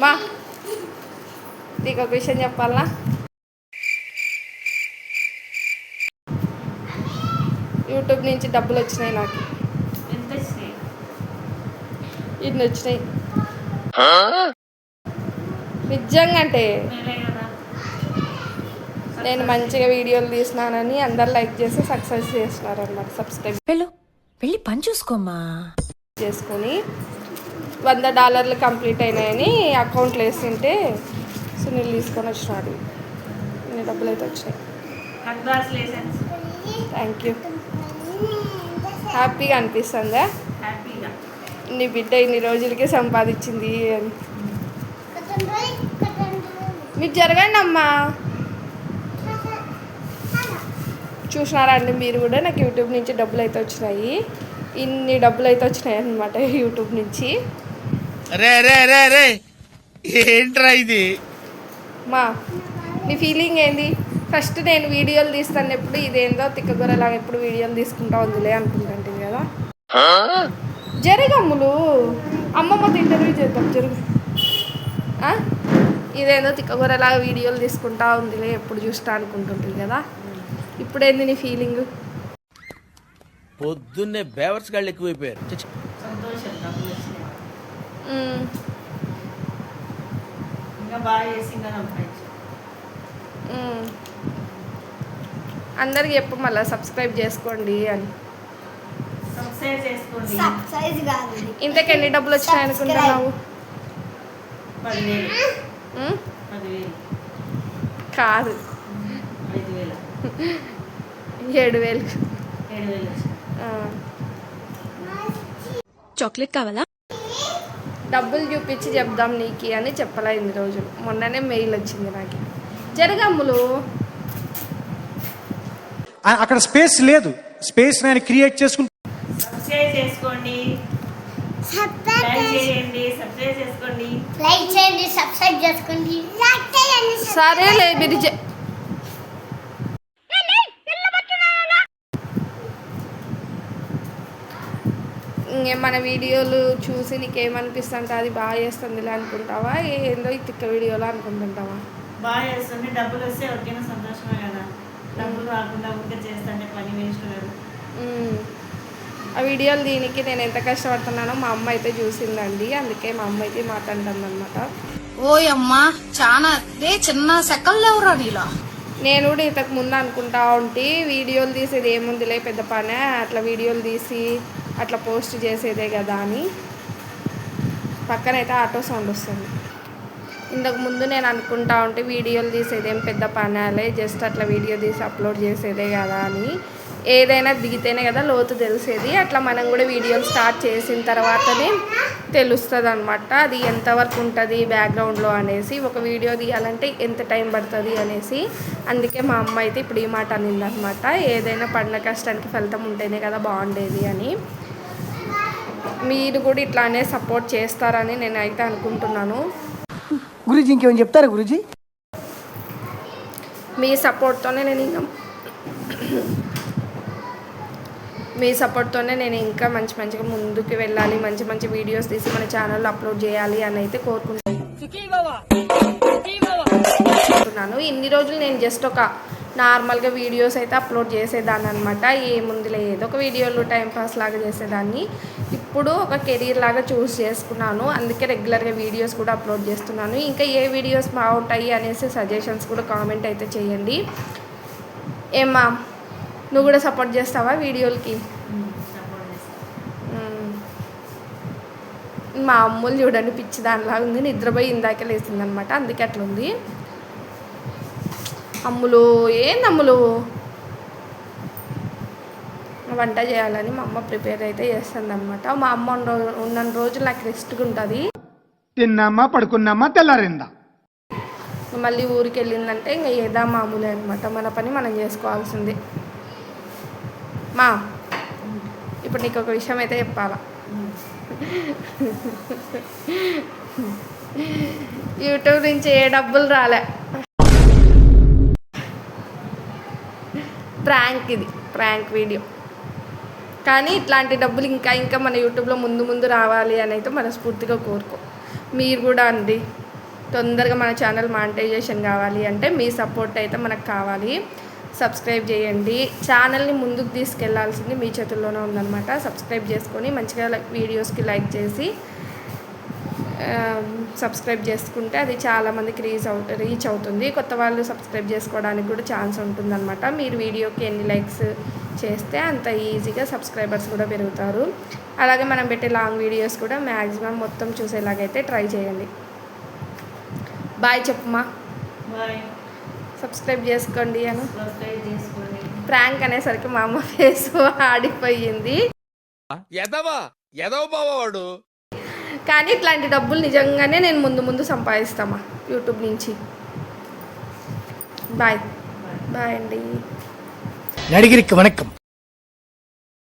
మా నీకు ఒక విషయం చెప్పాలా? యూట్యూబ్ నుంచి డబ్బులు వచ్చినాయి నాకు. ఎంత వచ్చినాయి? ఇన్ని వచ్చినాయి నిజంగా. అంటే నేను మంచిగా వీడియోలు తీసినానని అందరు లైక్ చేసి సక్సెస్ చేస్తున్నారు అన్నమాట. సబ్స్క్రైబ్ వెళ్ళి పని చూసుకోమ్మా చేసుకొని $100 కంప్లీట్ అయినాయని అకౌంట్లో వేస్తుంటే సునీల్ తీసుకొని వచ్చినాడు. ఇన్ని డబ్బులు అయితే వచ్చినాయి. Thank you. హ్యాపీగా అనిపిస్తుందా? నీ బిడ్డ ఇన్ని రోజులకి సంపాదించింది అని. మీరు జరగండి అమ్మా. చూసినారా అండి మీరు కూడా? నాకు యూట్యూబ్ నుంచి డబ్బులు అయితే వచ్చినాయి. ఇన్ని డబ్బులు అయితే వచ్చినాయి అన్నమాట యూట్యూబ్ నుంచి. ఏంట్రా ఇది? మా నీ ఫీలింగ్ ఏంది? ఫస్ట్ నేను వీడియోలు తీస్తాను ఎప్పుడు ఇదేందో తిక్కగొరలాగా ఎప్పుడు వీడియోలు తీసుకుంటా ఉందిలే అనుకుంటాంటివి కదా. జరగమ్ములు అమ్మమ్మతో ఇంటర్వ్యూ చేద్దాం. జరుగు. ఇదేందో తిక్కగొరలాగా వీడియోలు తీసుకుంటా ఉందిలే ఎప్పుడు చూస్తా అనుకుంటుంటుంది కదా. ఇప్పుడేంది నీ ఫీలింగ్? పొద్దున్నే బేవర్స్ గాళ్ళు ఎక్కువైపోయారు. అందరికి చెప్పు మళ్ళీ సబ్స్క్రైబ్ చేసుకోండి అని. ఇంతకు ఎన్ని డబ్బులు వచ్చినాయి అనుకుంటున్నావు? కాదు 7,000. చాక్లెట్ కావాలా? డబ్బులు చూపించి చెప్దాం నీకు అని చెప్పలే ఇన్ని రోజులు. మొన్ననే మెయిల్ వచ్చింది నాకు. జరగమ్ములు అక్కడ స్పేస్ లేదు. స్పేస్ నేను క్రియేట్ చేసుకుంటా. సబ్స్క్రైబ్ చేసుకోండి, లైక్ చేయండి, సబ్స్క్రైబ్ చేసుకోండి. సరేలే మీరు మన వీడియోలు చూసి నీకేమనిపిస్తుంటే అది బాగా చేస్తుందిలే అనుకుంటావా? ఏందో ఈ తిక్క వీడియోలో అనుకుంటుంటావా? బాగా చేస్తుంది. డబ్బులు వస్తే ఎవరికైనా సంతోషమే కదా. డబ్బులు రాకుండా ఉంటే చేస్తుంటే పని వేస్ట్ కదా. ఆ వీడియోలు దీనికి నేను ఎంత కష్టపడుతున్నానో మా అమ్మ అయితే చూసిందండి. అందుకే మా అమ్మ అయితే మాట్లాడుతుంది అనమాట. ఓయమ్మా చాలా చిన్న సెకల్ లేవురా నీలా. నేను కూడా ఇంతకు ముందు అనుకుంటా ఉంటే వీడియోలు తీసేది ఏముందిలే పెద్ద పనే, అట్లా వీడియోలు తీసి అట్లా పోస్ట్ చేసేదే కదా అని. పక్కనైతే ఆటో సౌండ్ వస్తుంది. ఇంతకు ముందు నేను అనుకుంటా ఉంటే వీడియోలు తీసేది ఏం పెద్ద పనేలే, జస్ట్ అట్లా వీడియో తీసి అప్లోడ్ చేసేదే కదా అని. ఏదైనా దిగితేనే కదా లోతు తెలిసేది. అట్లా మనం కూడా వీడియోలు స్టార్ట్ చేసిన తర్వాతనే తెలుస్తుంది అనమాట అది ఎంతవరకు ఉంటుంది బ్యాక్గ్రౌండ్లో అనేసి. ఒక వీడియో తీయాలంటే ఎంత టైం పడుతుంది అనేసి. అందుకే మా అమ్మ అయితే ఇప్పుడు ఈ మాట అనిందనమాట. ఏదైనా పడిన కష్టానికి ఫలితం ఉంటేనే కదా బాగుండేది అని. మీరు కూడా ఇట్లానే సపోర్ట్ చేస్తారని నేనైతే అనుకుంటున్నాను. గురూజీ ఇంకేమైనా చెప్తారా గురూజీ? మీ సపోర్ట్తోనే నేను ఇంకా మంచిగా ముందుకు వెళ్ళాలి, మంచి మంచి వీడియోస్ తీసి మన ఛానల్లో అప్లోడ్ చేయాలి అని అయితే కోరుకుంటున్నాను. ఇన్ని రోజులు నేను జస్ట్ ఒక నార్మల్గా వీడియోస్ అయితే అప్లోడ్ చేసేదాన్ని అనమాట. ఏముందిలే ఏదో ఒక వీడియోలు టైంపాస్ లాగా చేసేదాన్ని. ఇప్పుడు ఒక కెరీర్ లాగా చూస్ చేసుకున్నాను. అందుకే రెగ్యులర్గా వీడియోస్ కూడా అప్లోడ్ చేస్తున్నాను. ఇంకా ఏ వీడియోస్ బాగుంటాయి అనేసి సజెషన్స్ కూడా కామెంట్ అయితే చేయండి. ఏమ్మా నువ్వు కూడా సపోర్ట్ చేస్తావా వీడియోలకి? మా అమ్ములు చూడండి పిచ్చి దానిలాగా ఉంది. నిద్రపోయి ఇందాకే లేచింది అనమాట. అందుకే అట్లా ఉంది. అమ్ములు ఏందమ్ములు? వంట చేయాలని మా అమ్మ ప్రిపేర్ అయితే చేస్తుంది అనమాట. మా అమ్మ ఉన్న రోజులు నాకు రెస్ట్గా ఉంటుంది. తిన్నామా పడుకున్నామా తెల్లారిందా. మళ్ళీ ఊరికి వెళ్ళిందంటే ఇంకా ఏదా మామూలే అనమాట. మన పని మనం చేసుకోవాల్సింది. మా ఇప్పుడు నీకు ఒక విషయం అయితే చెప్పాలా. యూట్యూబ్ నుంచి ఏ డబ్బులు రాలే. Prank video. కానీ ఇట్లాంటి డబ్బులు ఇంకా మన యూట్యూబ్లో ముందు రావాలి అని అయితే మనస్ఫూర్తిగా కోరుకో. మీరు కూడా అండి తొందరగా మన ఛానల్ మానిటైజేషన్ కావాలి అంటే మీ సపోర్ట్ అయితే మనకు కావాలి. సబ్స్క్రైబ్ చేయండి. ఛానల్ని ముందుకు తీసుకెళ్లాల్సింది మీ చేతుల్లోనే ఉందన్నమాట. సబ్స్క్రైబ్ చేసుకొని మంచిగా వీడియోస్కి లైక్ చేసి సబ్స్క్రైబ్ చేసుకుంటే అది చాలామందికి రీచ్ అవుతుంది. కొత్త వాళ్ళు సబ్స్క్రైబ్ చేసుకోవడానికి కూడా ఛాన్స్ ఉంటుందన్నమాట. మీరు వీడియోకి ఎన్ని లైక్స్ చేస్తే అంత ఈజీగా సబ్స్క్రైబర్స్ కూడా పెరుగుతారు. అలాగే మనం పెట్టే లాంగ్ వీడియోస్ కూడా మ్యాక్సిమం మొత్తం చూసేలాగైతే ట్రై చేయండి. బాయ్ చెప్పమ్మా. బాయ్. సబ్స్క్రైబ్ చేసుకోండి అను. సబ్స్క్రైబ్ చేసుకోండి. ప్రాంక్ అనేసరికి మా అమ్మ ఫేస్ ఆడిపోయింది. ఎదవ బావాడు. కానీ ఇట్లాంటి డబ్బులు నిజంగానే నేను ముందు సంపాదిస్తామా యూట్యూబ్ నుంచి. బాయ్ బాయ్ అండి. నడిగిరికి వణకం.